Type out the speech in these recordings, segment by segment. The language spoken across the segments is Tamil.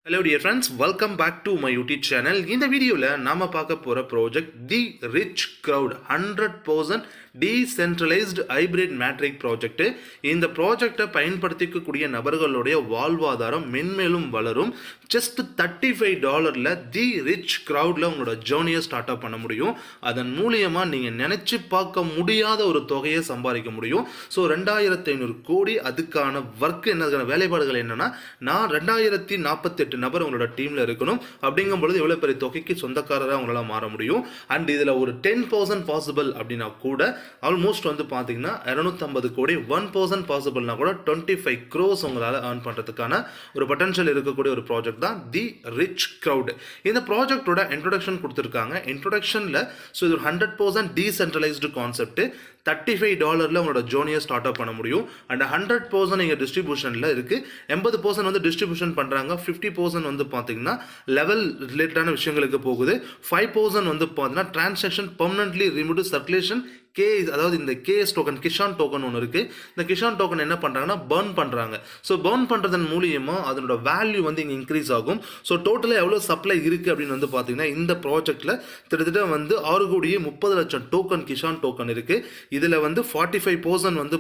Hello dear friends, welcome back to my YouTube channel. இந்த வீடியோல நாம பார்க்க போற project the rich crowd 100% decentralised hybrid metric project. இந்த ப்ராஜெக்டை பயன்படுத்திக்கக்கூடிய நபர்களுடைய வாழ்வாதாரம் மென்மேலும் வளரும். ஜஸ்ட் $35 தி ரிச் கிரவுட்ல உங்களோட ஜேர்னியை ஸ்டார்ட் அப் பண்ண முடியும். அதன் மூலியமா நீங்க நினைச்சு பார்க்க முடியாத ஒரு தொகையை சம்பாதிக்க முடியும். ஸோ 2500 கோடி அதுக்கான ஒர்க் என்ன வேலைப்பாடுகள் என்னன்னா, நான் 2048 நபர் உங்களோட டீம்ல இருக்கணும். அப்படிங்கும் பொழுது எவ்வளவு பெரிய தொகைக்கு சொந்தக்காரராக உங்களால மாற முடியும். அண்ட் இதுல ஒரு 10% பாசிபிள் அப்படின்னா கூட ஆல்மோஸ்ட் வந்து பாத்தீங்கன்னா 250 கோடி 1% பாசிபிள்னா கூட 25 crores உங்களால earn பண்றதுக்கான ஒரு பொட்டன்ஷியல் இருக்கக்கூடிய ஒரு ப்ராஜெக்ட் தான் தி ரிச் கிரவுட். இந்த ப்ராஜெக்டோட இன்ட்ரோடக்ஷன் கொடுத்திருக்காங்க. இன்ட்ரோடக்ஷன்ல ஸோ இது 100% டீசென்ட்ரலைஸ்டு கான்செப்ட். $35 உங்களோட ஜேர்னியை ஸ்டார்ட் அப் பண்ண முடியும். அண்ட் 100% இங்கே டிஸ்ட்ரிபியூஷனில் இருக்குது. 80% வந்து டிஸ்ட்ரிபியூஷன் பண்ணுறாங்க. 50% வந்து பார்த்தீங்கன்னா லெவல் ரிலேட்டடான விஷயங்களுக்கு போகுது. 5% வந்து பார்த்தீங்கன்னா டிரான்சாக்ஷன் பெர்மனன்ட்லி ரிமூவ் சர்க்குலேஷன் அதாவது இந்த கேஎஸ் டோக்கன் கிஷான் டோக்கன் ஒன்று இருக்கு. இந்த கிஷான் டோக்கன் என்ன பண்றாங்கன்னா பர்ன் பண்றாங்க. ஸோ பர்ன் பண்றதன் மூலியமா அதனோட வேல்யூ வந்து இங்கே இன்க்ரீஸ் ஆகும். ஸோ டோட்டலாக எவ்வளோ சப்ளை இருக்கு அப்படின்னு வந்து பார்த்தீங்கன்னா இந்த ப்ராஜெக்ட்ல கிட்டத்தட்ட வந்து 6 கோடியே 30 லட்சம் டோக்கன் கிஷான் டோக்கன் இருக்கு. இதுல வந்து 45% வந்து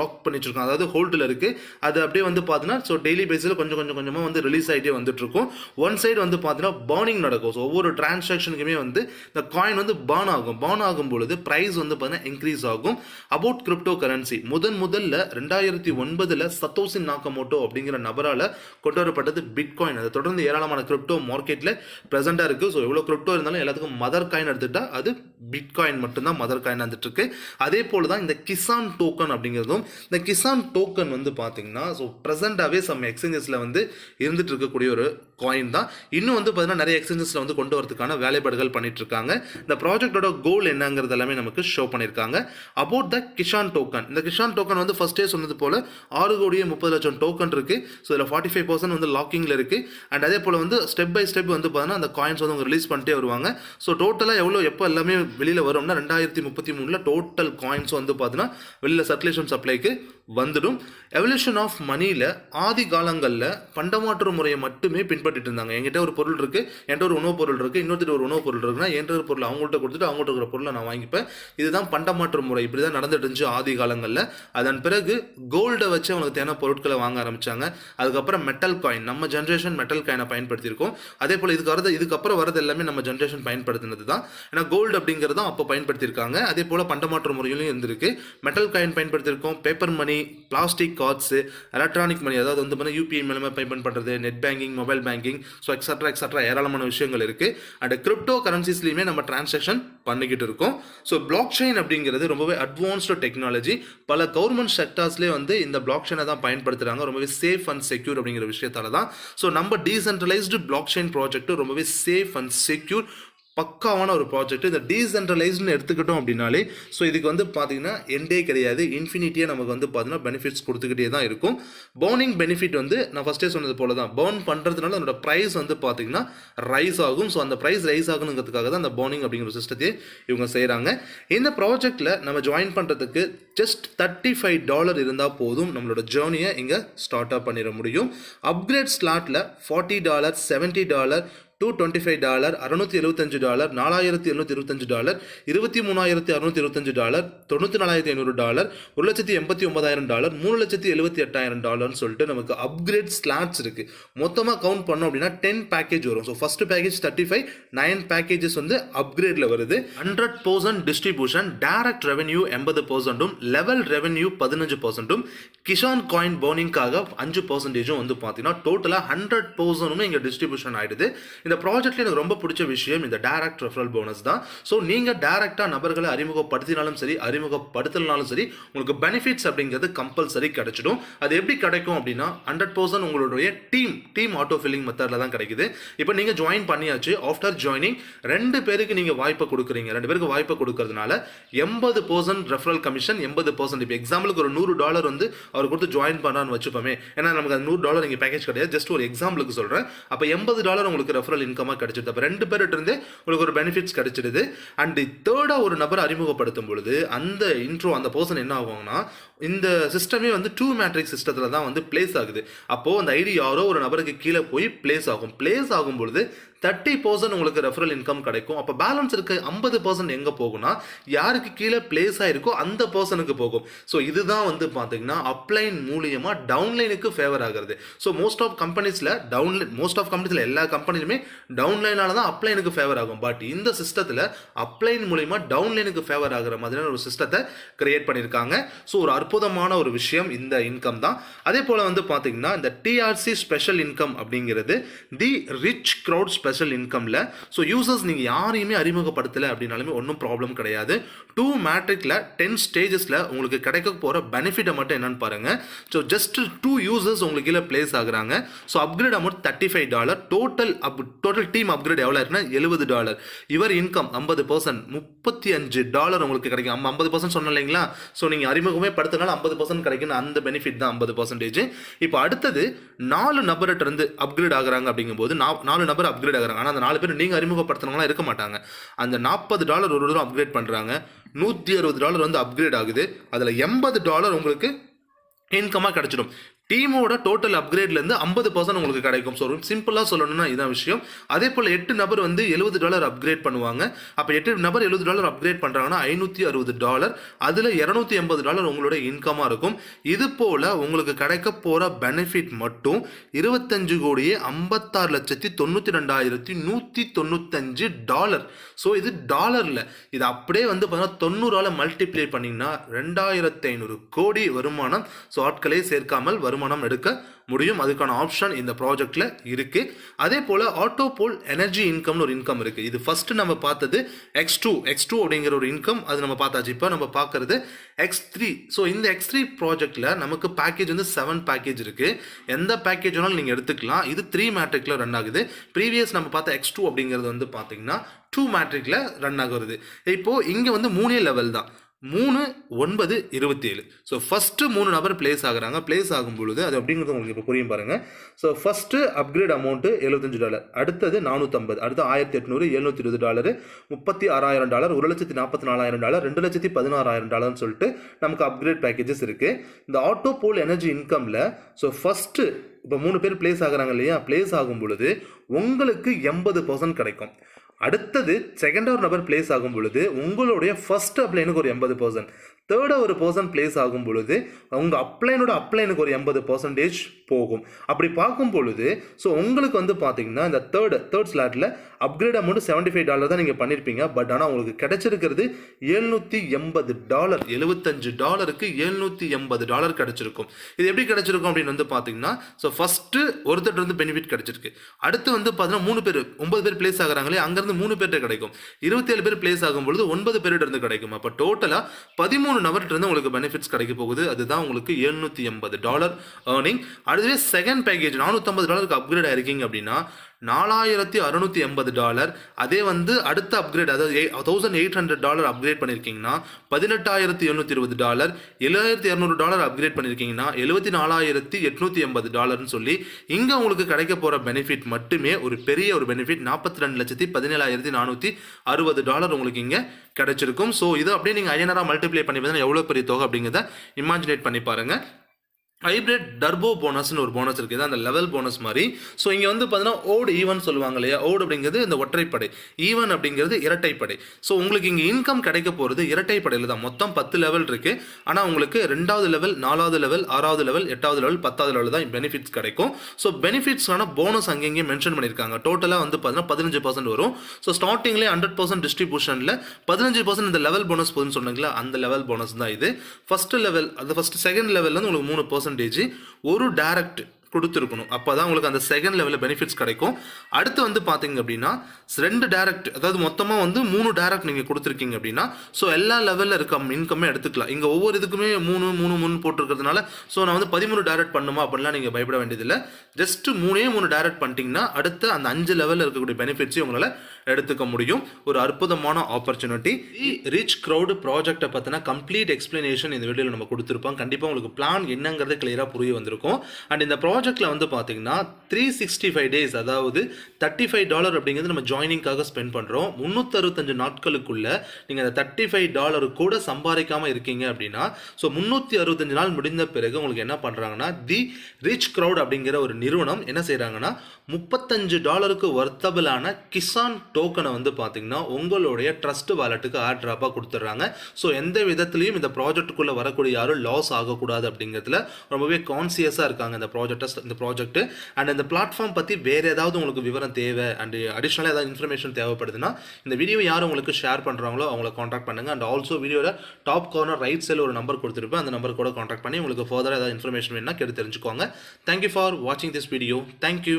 லாக் பண்ணி வச்சிருக்காங்க, அதாவது ஹோல்டில் இருக்கு. அது அப்படியே வந்து பார்த்தீங்கன்னா ஸோ டெய்லி பேஸில் கொஞ்சமாக வந்து ரிலீஸ் ஆகிட்டே வந்துட்டு இருக்கும். ஒன் சைடு வந்து பார்த்தீங்கன்னா பர்னிங் நடக்கும். ஸோ ஒவ்வொரு டிரான்சாக்ஷனுக்குமே வந்து இந்த காயின் வந்து பர்ன் ஆகும். பர்ன் ஆகும் பொழுது பிரைஸ் வந்து பார்த்தீங்கன்னா இன்க்ரீஸ் ஆகும். அபவுட் கிரிப்டோ கரன்சி முதல்ல 2009 சத்தோஷி நாகமோட்டோ அப்படிங்கிற நபரால கொண்டு வரப்பட்டது பிட்காயின். அதை தொடர்ந்து ஏராளமான கிரிப்டோ மார்க்கெட்ல பிரசண்டா இருக்கு. ஸோ எவ்வளவு கிரிப்டோ இருந்தாலும் எல்லாத்துக்கும் மதர் காயின் எடுத்துட்டா அது பிட்காயின் மட்டும்தான் மதர் காயின் வந்துட்டு இருக்கு. அதே போலதான் இந்த கிசான் டோக்கன் அப்படிங்கிறதும். இந்த கிசான் டோக்கன் வந்து பாத்தீங்கன்னா ஸோ பிரசண்டாவே சம் எக்ஸ்சேஞ்சஸ்ல வந்து இருந்துட்டு இருக்கக்கூடிய ஒரு காயின் தான். இன்னும் வந்து பார்த்தீங்கன்னா நிறைய எக்ஸ்சேஞ்சஸ்ல வந்து கொண்டு வரதுக்கான வேலைப்பாடுகள் பண்ணிட்டு இருக்காங்க. இந்த ப்ராஜெக்டோட கோல் என்னங்கிறது எல்லாமே நமக்கு ஷோ பண்ணிருக்காங்க. About the Kishan token. இந்த கிஷான் டோக்கன் வந்து ஃபர்ஸ்டே சொன்னது போல 6 கோடியே 30 லட்சம் டோக்கன் இருக்கு. ஸோ இதில் 45% வந்து லாக்கிங்ல இருக்கு. அண்ட் அதே போல வந்து ஸ்டெப் பை ஸ்டெப் வந்து பார்த்தீங்கன்னா அந்த காயின்ஸ் வந்து அவங்க ரிலீஸ் பண்ணிட்டே வருவாங்க. ஸோ டோட்டலாக எப்போ எல்லாமே வெளியில் வரும்னா 2033 டோட்டல் காயின்ஸ் வந்து பார்த்தீங்கன்னா வெளியில் சர்க்குலேஷன் சப்ளைக்கு வந்துடும். எவல்யூஷன் ஆஃப் மணியில் ஆதி காலங்களில் பண்டமாற்று முறையை மட்டுமே பின்பற்றிட்டு இருந்தாங்க. என்கிட்ட ஒரு பொருள் இருக்கு, என்கிட்ட ஒரு உணவு பொருள் இருக்கு, இன்னொருத்தர் ஒரு உணவு பொருள் இருக்குன்னா என்ற ஒரு பொருள் அவங்கள்ட்ட கொடுத்துட்டு அவங்கள்ட்ட இருக்கிற பொருளை நான் வாங்கிப்பேன். இதுதான் பண்டமாற்று முறை. இப்படிதான் நடந்துட்டு இருந்துச்சு ஆதி காலங்களில். அதன் பிறகு கோல்டை வச்சு அவங்களுக்கு தேவையான பொருட்களை வாங்க ஆரம்பிச்சாங்க. அதுக்கப்புறம் மெட்டல் காயின், நம்ம ஜென்ரேஷன் மெட்டல் காயினை பயன்படுத்தியிருக்கோம். அதே போல இதுக்கப்புறம் வரது எல்லாமே நம்ம ஜென்ரேஷன் பயன்படுத்தினது தான். ஏன்னா கோல்டு அப்படிங்கிறதும் அப்போ பயன்படுத்தியிருக்காங்க. அதே போல பண்டமாற்று முறையிலும் இருந்திருக்கு. மெட்டல் காயின் பயன்படுத்தியிருக்கோம். Paper money, plastic cards, electronic money, அதாவது வந்து யூபிஐ மூலமா பேமெண்ட் பண்றது, net banking, mobile banking, so extra ஏராளமான விஷயங்கள் இருக்கு. அண்ட் கிரிப்டோ கரன்சிஸ்லயுமே நம்ம டிரான்சாக்ஷன் பண்ணிக்கிட்டு இருக்கோம். ஸோ பிளாக் செயின் அப்படிங்கிறது ரொம்பவே அட்வான்ஸ்டு டெக்னாலஜி. பல கவர்மெண்ட் செக்டர்ஸ்லேயே வந்து இந்த பிளாக் செயினை தான் பயன்படுத்துறாங்க. ரொம்பவே சேஃப் அண்ட் செக்யூர் அப்படிங்கிற விஷயத்தால தான். ஸோ நம்ம டீசென்ட்ரலைஸ்டு பிளாக் செயின் ப்ராஜெக்ட் ரொம்பவே சேஃப் அண்ட் செக்யூர் பக்காவான ஒரு ப்ராஜெக்ட். இந்த டீசென்ட்ரலைஸ்டுன்னு எடுத்துக்கிட்டோம் அப்படின்னாலே ஸோ இதுக்கு வந்து பார்த்தீங்கன்னா எண்டே கிடையாது. இன்ஃபினிட்டியாக நமக்கு வந்து பார்த்தீங்கன்னா பெனிஃபிட்ஸ் கொடுத்துக்கிட்டே தான் இருக்கும். பர்னிங் பெனிஃபிட் வந்து நான் ஃபஸ்ட்டே சொன்னது போல தான். பர்ன் பண்ணுறதுனால அதோட ப்ரைஸ் வந்து பார்த்தீங்கன்னா ரைஸ் ஆகும். ஸோ அந்த ப்ரைஸ் ரைஸ் ஆகணுங்கிறதுக்காக தான் அந்த பர்னிங் அப்படிங்கிற சிஸ்டத்தையே இவங்க செய்கிறாங்க. இந்த ப்ராஜெக்டில் நம்ம ஜாயின் பண்ணுறதுக்கு ஜஸ்ட் $35 இருந்தால் போதும் நம்மளோட ஜேர்னியை இங்கே ஸ்டார்ட் அப் பண்ணிட முடியும். அப்கிரேட் ஸ்லாட்டில் $40, $70, $225, $675, $4725, $23625, $94500, $1,89,000, $3,78,000 சொல்லிட்டு நமக்கு அப்கிரேட் ஸ்லாட்ஸ் இருக்கு. மொத்தமாக கவுண்ட் பண்ணோம் அப்படின்னா 10 பேக்கேஜ் வரும். ஸோ ஃபர்ஸ்ட் பேக்கேஜ் 35, 9 பேக்கேஜஸ் வந்து அப்கிரேட்ல வருது. 100% distribution, direct revenue 80%, level revenue 15%, Kishan coin பர்னிங்காக 5% வந்து பார்த்தீங்கன்னா டோட்டலாக 100% இங்கே டிஸ்ட்ரிபியூஷன் ஆயிடுது. இந்த ப்ராஜெக்ட்ல எனக்கு ரொம்ப பிடிச்ச விஷயம் இந்த டைரக்ட் ரெஃபரல் போனஸ் தான். ஸோ நீங்க டைரக்டா நபர்களை அறிமுகப்படுத்தினாலும் சரி அறிமுகப்படுத்தலனாலும் சரி உங்களுக்கு பெனிஃபிட்ஸ் அப்படிங்கிறது கம்பல்சரி கிடைச்சிடும். அது எப்படி கிடைக்கும் அப்படின்னா 100% உங்களுடைய டீம் ஆட்டோ ஃபில்லிங் மெத்தட்ல தான் கிடைக்குது. இப்போ நீங்க ஜாயின் பண்ணியாச்சு. ஆஃப்டர் ஜாயினிங் 2 பேருக்கு நீங்க வாய்ப்பை கொடுக்குறீங்க. 2 பேருக்கு வாய்ப்பை கொடுக்கறதுனால 80% ரெஃபரல் கமிஷன் 80%. இப்போ எக்ஸாம்பிளுக்கு ஒரு $100 வந்து அவர் கொடுத்து ஜாயின் பண்ணான்னு வச்சுப்போமே. ஏன்னா நமக்கு அந்த $100 இங்கே பேக்கேஜ் கிடையாது. ஜஸ்ட் ஒரு எக்ஸாம்பிளுக்கு சொல்றேன். அப்போ $80 உங்களுக்கு ரெஃபரல் இன்கமா கிடைச்சிருது. அப்ப 2 பேர்ட்ட இருந்து உங்களுக்கு ஒரு பெனிஃபிட்ஸ் கிடைச்சிடுது. அண்ட் தேர்டா ஒரு நபர் அறிமுகப்படுத்தும் பொழுது அந்த இன்ட்ரோ அந்த பர்சன் என்ன ஆகும்னா இந்த சிஸ்டமே வந்து 2 மேட்ரிக்ஸ் சிஸ்டத்தில் தான் வந்து பிளேஸ் ஆகுது. அப்போது அந்த ஐடி யாரோ ஒரு நபருக்கு கீழே போய் பிளேஸ் ஆகும். பிளேஸ் ஆகும் பொழுது 30% உங்களுக்கு ரெஃபரல் இன்கம் கிடைக்கும். அப்போ பேலன்ஸ் இருக்க 50% எங்கே போகும்னா யாருக்கு கீழே பிளேஸ் ஆகிருக்கோ அந்த பர்சனுக்கு போகும். ஸோ இதுதான் வந்து பார்த்தீங்கன்னா அப்ளைன் மூலியமாக டவுன்லைனுக்கு ஃபேவர் ஆகிறது. ஸோ மோஸ்ட் ஆஃப் கம்பெனிஸில் எல்லா கம்பெனிலுமே டவுன்லைனால தான் அப்ளைனுக்கு ஃபேவர் ஆகும். பட் இந்த சிஸ்டத்தில் அப்ளைன் மூலியமாக டவுன்லைனுக்கு ஃபேவர் ஆகிற மாதிரியான ஒரு சிஸ்டத்தை கிரியேட் பண்ணியிருக்காங்க. ஸோ ஒரு அற்புதமான ஒரு விஷயம் இந்த இன்கம் தான். அதே போல் வந்து பார்த்தீங்கன்னா இந்த டிஆர்சி ஸ்பெஷல் இன்கம் அப்படிங்கிறது தி ரிச் க்ரௌட் ஸ்பெஷல் இன்கம்ல ஸோ யூசர்ஸ் நீங்கள் யாரையுமே அறிமுகப்படுத்தலை அப்படின்னாலுமே ஒன்றும் ப்ராப்ளம் கிடையாது. 2 மேட்ரிக்ல 10 ஸ்டேஜஸில் உங்களுக்கு கிடைக்க போகிற பெனிஃபிட்டை மட்டும் என்னன்னு பாருங்க. ஸோ ஜஸ்ட் 2 யூசர்ஸ் உங்களுக்கு கீழே பிளேஸ் ஆகுறாங்க. So upgrade amount $35. Total team upgrade எவ்வளோ இருக்குன்னா $70. இவர் இன்கம் 50% $35 உங்களுக்கு கிடைக்கும். 50% சொன்னோம் இல்லைங்களா? ஸோ நீங்கள் அறிமுகமே படுத்தினால 50% கிடைக்கும். அந்த பெனிஃபிட் தான் 50%. இப்போ அடுத்தது 4 நபர்கிட்ட இருந்து அப்கிரேட் ஆகுறாங்க அப்படிங்கும்போது 4 நபர் அப்கிரேட் ஆகுறாங்க. ஆனால் அந்த 4 பேர் நீங்கள் அறிமுகப்படுத்தினவங்களாம் இருக்க மாட்டாங்க. அந்த $40 ஒரு தூரம் அப்கிரேட் பண்ணுறாங்க. $160 வந்து அப்கிரேட் ஆகுது. அதில் $80 உங்களுக்கு இன்கமாக கிடைச்சிடும். டீமோட டோட்டல் அப்கிரேட்லேருந்து 50% உங்களுக்கு கிடைக்கும். ஸோ சிம்பிளாக சொல்லணும்னா இதான் விஷயம். அதே போல் 8 நபர் வந்து $70 அப்கிரேட் பண்ணுவாங்க. அப்போ 8 நபர் $70 அப்கிரேட் பண்ணுறாங்கன்னா $560. அதில் $280 உங்களோட இன்கமாக இருக்கும். இது போல் உங்களுக்கு கிடைக்க போகிற பெனிஃபிட் மட்டும் 25,56,92,195. ஸோ இது டாலரில். இது அப்படியே வந்து பார்த்தீங்கன்னா 90ஆல் மல்டிப்ளை பண்ணிங்கன்னா 2500 கோடி வருமானம். ஸோ ஆட்களே சேர்க்காமல் வருமானம் எடுக்க முடியும். அதுக்கான ஆப்ஷன் இந்த ப்ராஜெக்ட்ல இருக்கு. அதே போல ஆட்டோபோல் எனர்ஜி இன்கம்னு ஒரு இன்கம் இருக்கு. இது ஃபர்ஸ்ட் நம்ம பார்த்தது X2 அப்படிங்கிற ஒரு இன்கம், அது நம்ம பார்த்தாச்சு. இப்போ நம்ம பார்க்கறது X3. ஸோ இந்த X3 ப்ராஜெக்ட்ல நமக்கு பேக்கேஜ் வந்து 7 பேக்கேஜ் இருக்கு. எந்த பேக்கேஜ் வேணாலும் நீங்க எடுத்துக்கலாம். இது 3 மேட்ரிக்ல ரன் ஆகுது. ப்ரீவியஸ் நம்ம பார்த்த X2 அப்படிங்கிறது வந்து பார்த்தீங்கன்னா 2 மேட்ரிக்ல ரன் ஆகுறது. இப்போ இங்க வந்து 3 லெவல் தான். 3, 9, 27. ஸோ ஃபஸ்ட்டு 3 நபர் பிளேஸ் ஆகுறாங்க. பிளேஸ் ஆகும் பொழுது அது அப்படிங்கிறது உங்களுக்கு இப்போ புரியும் பாருங்க. ஸோ ஃபஸ்ட்டு அப்கிரேட் அமௌண்ட்டு $75, அடுத்தது $450, அடுத்து $1800, $720, $36,000, $1,44,000, $2,16,000 சொல்லிட்டு நமக்கு அப்கிரேட் பேக்கேஜஸ் இருக்கு. இந்த ஆட்டோ போல் எனர்ஜி இன்கம்ல ஸோ ஃபஸ்ட்டு இப்போ 3 பேர் பிளேஸ் ஆகுறாங்க இல்லையா? பிளேஸ் ஆகும் பொழுது உங்களுக்கு 80% கிடைக்கும். அடுத்தது செகண்டாவது நபர் பிளேஸ் ஆகும் பொழுது உங்களுடைய ஃபர்ஸ்ட் அப்ளைனுக்கு ஒரு 80%, தேர்டாக ஒரு பர்சன் பிளேஸ் ஆகும் பொழுது உங்கள் அப்ளைனுக்கு ஒரு 80% போகும். அப்படி பார்க்கும் பொழுது ஸோ உங்களுக்கு வந்து பார்த்தீங்கன்னா இந்த தேர்ட் ஸ்லாட்டில் அப்கிரேட் அமௌண்ட் $75 தான் நீங்கள் பண்ணியிருப்பீங்க. பட் ஆனால் உங்களுக்கு கிடைச்சிருக்கிறது $780. $75க்கு $780 கிடைச்சிருக்கும். இது எப்படி கிடைச்சிருக்கும் அப்படின்னு வந்து பார்த்தீங்கன்னா ஸோ ஃபஸ்ட்டு ஒருத்தர் வந்து பெனிஃபிட் கிடைச்சிருக்கு. அடுத்து வந்து பார்த்தீங்கன்னா 3 பேர் 9 பேர் பிளேஸ் ஆகிறாங்களே, அங்கேருந்து 3 பேர்கிட்ட கிடைக்கும். 27 பேர் பிளேஸ் ஆகும் பொழுது 9 பேர்கிட்ட இருந்து கிடைக்கும். அப்போ டோட்டலாக 13 நபர்கிட்ட இருந்து உங்களுக்கு பெனிஃபிட்ஸ் கிடைக்க போகுது. அதுதான் உங்களுக்கு $780 ஏர்னிங். அதுவே செகண்ட் பேக்கேஜ் $450 அப்கிரேட் ஆயிருக்கீங்க அப்படின்னா $4,680. அதே வந்து அடுத்த அப்கிரேட் அதாவது $1,800 அப்கிரேட் பண்ணியிருக்கீங்கன்னா $18,720, $7,200 அப்கிரேட் பண்ணியிருக்கீங்கன்னா $74,880 சொல்லி இங்கே உங்களுக்கு கிடைக்க போகிற பெனிஃபிட் மட்டுமே ஒரு பெரிய ஒரு பெனிஃபிட் $42,17,460 உங்களுக்கு இங்கே கிடைச்சிருக்கும். ஸோ இது அப்படியே நீங்கள் ஐஎன்ஆராக மல்டிப்ளை பண்ணி பார்த்தீங்கன்னா எவ்வளோ பெரிய தொகை அப்படிங்கிறத இமேஜினேட் பண்ணி பாருங்கள். ஹைப்ரிட் டர்போ போனஸ்னு ஒரு போனஸ் இருக்குது, அந்த லெவல் போனஸ் மாதிரி. ஸோ இங்கே வந்து பார்த்தீங்கன்னா ஓடு ஈவன் சொல்லுவாங்க இல்லையா? ஓடு அப்படிங்கிறது இந்த ஒற்றைப்படை, ஈவன் அப்படிங்கிறது இரட்டைப்படை. ஸோ உங்களுக்கு இங்கே இன்கம் கிடைக்க போகிறது இரட்டைப்படையில் தான். மொத்தம் 10 லெவல் இருக்குது. ஆனால் உங்களுக்கு 2வது லெவல், 4வது லெவல், 6வது லெவல், 8வது லெவல், 10வது லெவல் தான் பெனிஃபிட்ஸ் கிடைக்கும். ஸோ பெனிஃபிட்ஸான போனஸ் அங்கேயே மென்ஷன் பண்ணியிருக்காங்க. டோட்டலாக வந்து பார்த்தீங்கன்னா 15% வரும். ஸோ ஸ்டார்டிங்லேயே 100% டிஸ்ட்ரிபியூஷனில் 15% இந்த லெவல் போனஸ் போதுன்னு சொன்னாங்களா, அந்த லெவல் போனஸ் தான் இது. ஃபஸ்ட்டு லெவல் அது செகண்ட் லெவலில் வந்து உங்களுக்கு 3% ஒரு டைரக்ட் கொடுத்துருக்கணும். அப்போ தான் உங்களுக்கு அந்த செகண்ட் லெவலில் பெனிஃபிட்ஸ் கிடைக்கும். அடுத்து வந்து பார்த்தீங்க அப்படின்னா 2 டைரக்ட், அதாவது மொத்தமாக வந்து 3 டைரக்ட் நீங்கள் கொடுத்துருக்கீங்க அப்படின்னா ஸோ எல்லா லெவலில் இருக்க இன்கமே எடுத்துக்கலாம். இங்கே ஒவ்வொரு இதுக்குமே 3 போட்டிருக்கிறதுனால ஸோ நான் வந்து 13 டைரக்ட் பண்ணுமா அப்படின்லாம் நீங்கள் பயப்பட வேண்டியதில்லை. ஜஸ்ட் 3 டைரக்ட் பண்ணிட்டீங்கன்னா அடுத்து அந்த 5 லெவலில் இருக்கக்கூடிய பெனிஃபிட்ஸையும் உங்களால் எடுத்துக்க முடியும். ஒரு அற்புதமான ஆப்பர்ச்சுனிட்டி. ரிச் க்ரௌட் ப்ராஜெக்ட்டை பற்றின கம்ப்ளீட் எக்ஸ்பிளனேஷன் இந்த வீடியோவில் நம்ம கொடுத்துருப்போம். கண்டிப்பாக உங்களுக்கு பிளான் என்னங்கிறது கிளியராக புரிய வந்திருக்கும். அண்ட் இந்த ப்ராஜெக்ட்டில் வந்து பார்த்தீங்கன்னா 365 டேஸ், அதாவது $35 அப்படிங்கிறது நம்ம ஜாயினிங்காக ஸ்பெண்ட் பண்ணுறோம். 365 நாட்களுக்குள்ள நீங்கள் அந்த $35 கூட சம்பாதிக்காமல் இருக்கீங்க அப்படின்னா, ஸோ 365 நாள் முடிந்த பிறகு உங்களுக்கு என்ன பண்ணுறாங்கன்னா, தி ரிச் க்ரௌட் அப்படிங்கிற ஒரு நிறுவனம் என்ன செய்கிறாங்கன்னா, $35 வர்த்தபிளான கிசான் டோக்கனை வந்து பார்த்தீங்கன்னா உங்களுடைய ட்ரஸ்ட் வாலெட்டுக்கு ஏர் ட்ராப்பாக கொடுத்துட்றாங்க. ஸோ எந்த விதத்துலையும் இந்த ப்ராஜெக்ட்டுக்குள்ளே வரக்கூடிய யாரும் லாஸ் ஆகக்கூடாது அப்படிங்கிறதுல ரொம்பவே கான்சியஸாக இருக்காங்க இந்த ப்ராஜெக்ட். அண்ட் இந்த பிளாட்ஃபார்ம் பற்றி வேறு ஏதாவது உங்களுக்கு விவரம் தேவை அண்ட் அடிஷ்னலாக ஏதாவது இன்ஃபர்மேஷன் தேவைப்படுதுன்னா இந்த வீடியோ யார் உங்களுக்கு ஷேர் பண்ணுறாங்களோ அவங்கள காண்டாக்ட் பண்ணுங்கள். அண்ட் ஆல்சோ வீடியோவில் டாப் கார்னர் ரைட் சைடில் ஒரு நம்பர் கொடுத்துருப்பேன். அந்த நம்பர் கூட காண்டாக்ட் பண்ணி உங்களுக்கு ஃபர்தராக ஏதாவது இன்ஃபர்மேஷன் வேணும்னா கேட்டு தெரிஞ்சுக்கோங்க. தேங்க்யூ ஃபார் வாட்சிங் திஸ் வீடியோ. தேங்க்யூ.